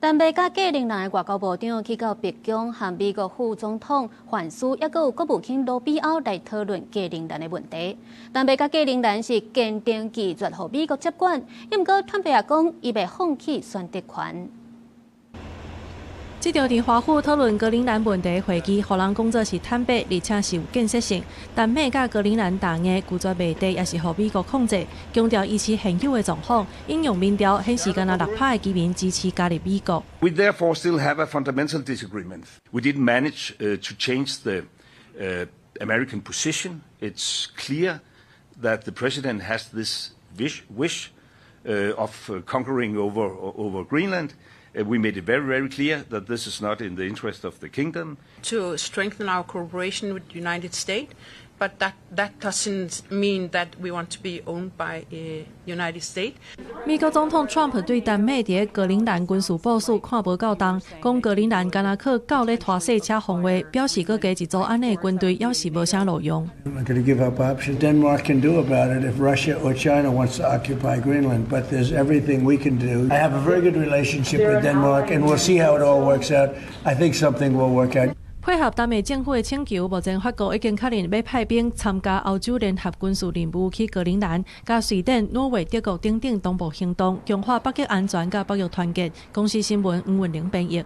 但美甲格陵兰的外交部长去到北京，和美国副总统范斯，也有国务卿罗比奥来讨论格陵兰的问题。但美甲格陵兰是坚定拒绝和美国接管，不过川普也讲，伊袂放弃选择权。 这场伫华府讨论格陵兰问题的会议，互人讲作是坦白，而且是有建设性。但美甲格陵兰大硬拒绝卖地，也是互美国控制。强调依持现有的状况，引用民调显示，敢若6%的居民支持加入美国。We therefore still have a fundamental disagreement. We didn't manage to change the American position. It's clear that the president has this wish of conquering over Greenland. We made it very, very clear that this is not in the interest of the kingdom. To strengthen our cooperation with the United States, but that doesn't mean that we want to be owned by the United States. 美国总统 Trump 对丹麦伫格陵兰军事部署看无够重，讲格陵兰敢若靠狗咧拖细车防卫，表示佮加一组安尼的军队要是无啥路用。I'm not going to give up options. Denmark can do about it if Russia or China wants to occupy Greenland, but there's everything we can do. I have a very good relationship with Denmark, and we'll see how it all works out. I think something will work out. 配合丹麦政府的请求，目前法国已经确认要派兵参加欧洲联合军事任务去格陵兰，加瑞典、挪威、德国等等东部行动，强化北极安全甲北约团结。公司新闻吴文玲编译。